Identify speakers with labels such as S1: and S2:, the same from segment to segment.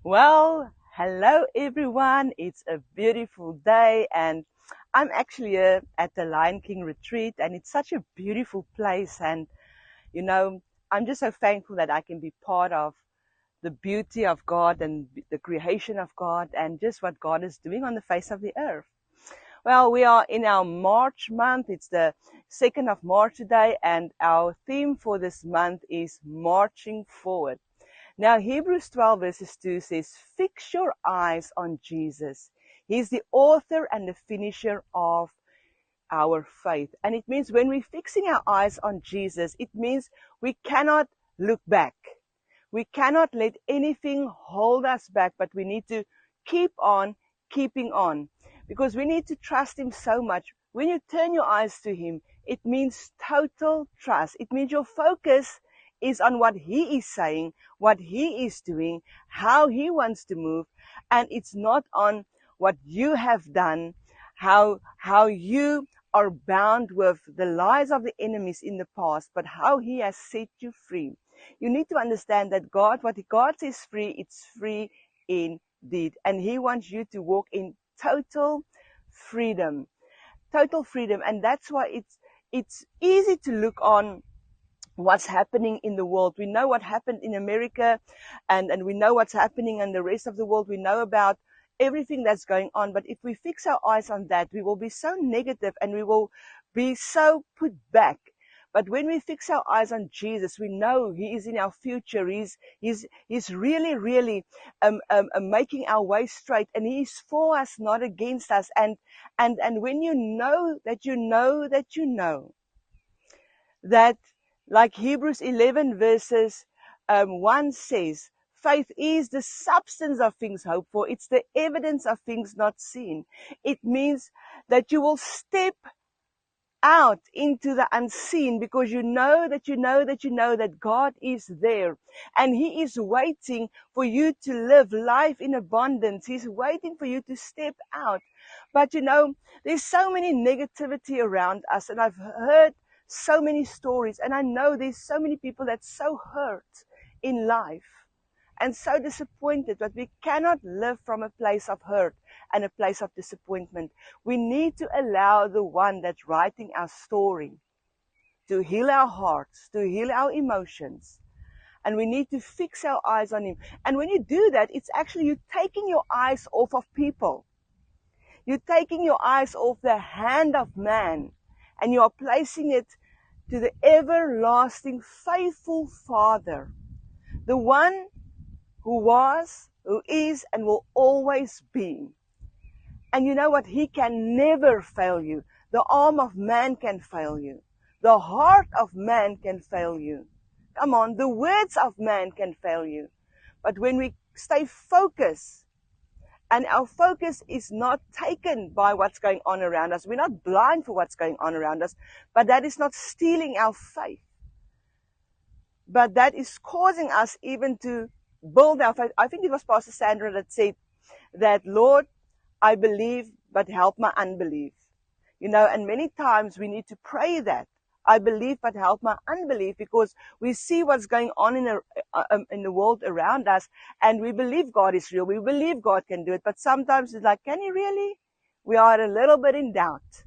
S1: Well, hello everyone. It's a beautiful day, and I'm actually at the Lion King retreat, and it's such a beautiful place. And you know, I'm just so thankful that I can be part of the beauty of God and the creation of God, and just what God is doing on the face of the earth. Well, we are in our March month. It's the 2nd of March today, and our theme for this month is marching forward. Now, Hebrews 12 verses 2 says, fix your eyes on Jesus. He's the author and the finisher of our faith. And it means when we're fixing our eyes on Jesus, it means we cannot look back. We cannot let anything hold us back, but we need to keep on keeping on because we need to trust Him so much. When you turn your eyes to Him, it means total trust. It means your focus is on what He is saying, what He is doing, how He wants to move, and it's not on what you have done, how you are bound with the lies of the enemies in the past, but how He has set you free. You need to understand that what God says free, it's free indeed. And He wants you to walk in total freedom. Total freedom. And that's why it's easy to look on what's happening in the world. We know what happened in America, and we know what's happening in the rest of the world. We know about everything that's going on. But if we fix our eyes on that, we will be so negative and we will be so put back. But when we fix our eyes on Jesus, we know He is in our future. He's really making our way straight, and He is for us, not against us. And when you know that you know that you know that, like Hebrews 11 verses 1 says, faith is the substance of things hoped for. It's the evidence of things not seen. It means that you will step out into the unseen because you know that you know that you know that God is there, and He is waiting for you to live life in abundance. He's waiting for you to step out. But there's so many negativity around us, and I've heard so many stories, and I know there's so many people that's so hurt in life and so disappointed, but we cannot live from a place of hurt and a place of disappointment. We need to allow the one that's writing our story to heal our hearts, to heal our emotions. And we need to fix our eyes on Him. And when you do that, it's actually you taking your eyes off of people. You're taking your eyes off the hand of man, and you are placing it to the everlasting, faithful Father, the one who was, who is, and will always be. And you know what? He can never fail you. The arm of man can fail you. The heart of man can fail you. Come on, the words of man can fail you. But when we stay focused, and our focus is not taken by what's going on around us, we're not blind for what's going on around us, but that is not stealing our faith. But that is causing us even to build our faith. I think it was Pastor Sandra that said that, Lord, I believe, but help my unbelief. And many times we need to pray that. I believe, but help my unbelief, because we see what's going on in the world around us, and we believe God is real. We believe God can do it, but sometimes it's like, can He really? We are a little bit in doubt.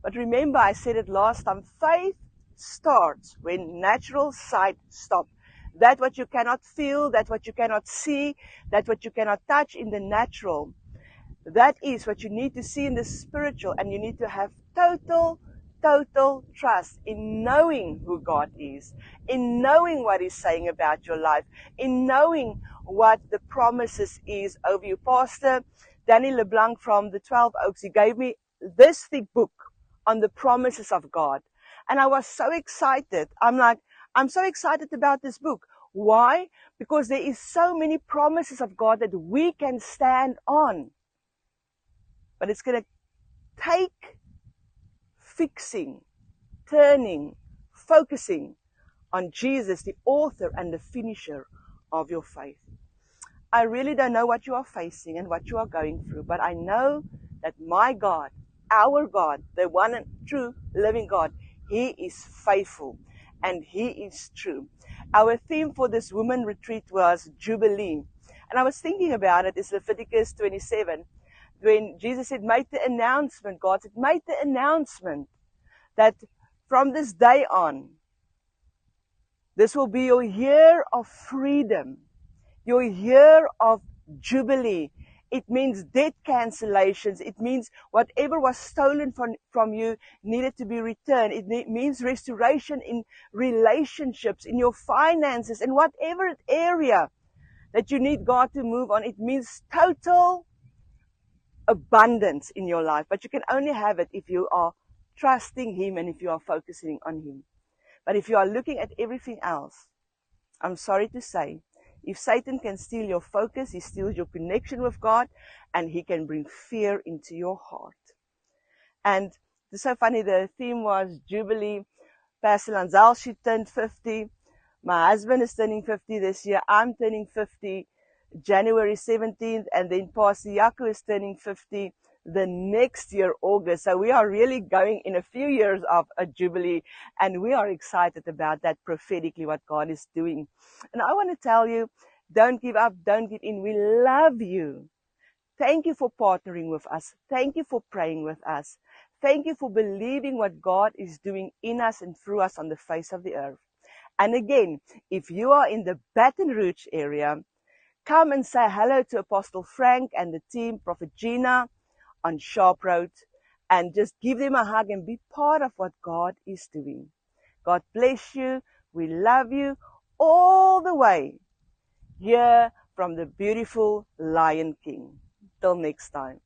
S1: But remember, I said it last time, faith starts when natural sight stops. That what you cannot feel, that what you cannot see, that what you cannot touch in the natural, that is what you need to see in the spiritual. And you need to have total trust in knowing who God is, in knowing what He's saying about your life, in knowing what the promises is over you. Pastor Danny LeBlanc from the 12 Oaks, he gave me this thick book on the promises of God. And I was so excited. I'm so excited about this book. Why? Because there is so many promises of God that we can stand on. But it's going to take fixing, turning, focusing on Jesus, the author and the finisher of your faith. I really don't know what you are facing and what you are going through, but I know that my God, our God, the one and true living God, He is faithful and He is true. Our theme for this women retreat was Jubilee. And I was thinking about it, is Leviticus 27, when Jesus said, make the announcement, God said, make the announcement that from this day on, this will be your year of freedom, your year of jubilee. It means debt cancellations. It means whatever was stolen from you needed to be returned. It means restoration in relationships, in your finances, in whatever area that you need God to move on. It means total abundance in your life. But you can only have it if you are trusting Him and if you are focusing on Him. But if you are looking at everything else, I'm sorry to say, if Satan can steal your focus, he steals your connection with God, and he can bring fear into your heart. And it's so funny, the theme was Jubilee. Pastor Lanzal, she turned 50. My husband is turning 50 this year. I'm turning 50 January 17th, and then Pastor Jaco is turning 50 the next year, August. So we are really going in a few years of a jubilee, and we are excited about that prophetically, what God is doing. And I want to tell you, don't give up, don't give in. We love you. Thank you for partnering with us. Thank you for praying with us. Thank you for believing what God is doing in us and through us on the face of the earth. And again, if you are in the Baton Rouge area, come and say hello to Apostle Frank and the team, Prophet Gina, on Sharp Road, and just give them a hug and be part of what God is doing. God bless you. We love you all the way here from the beautiful Lion King. Till next time.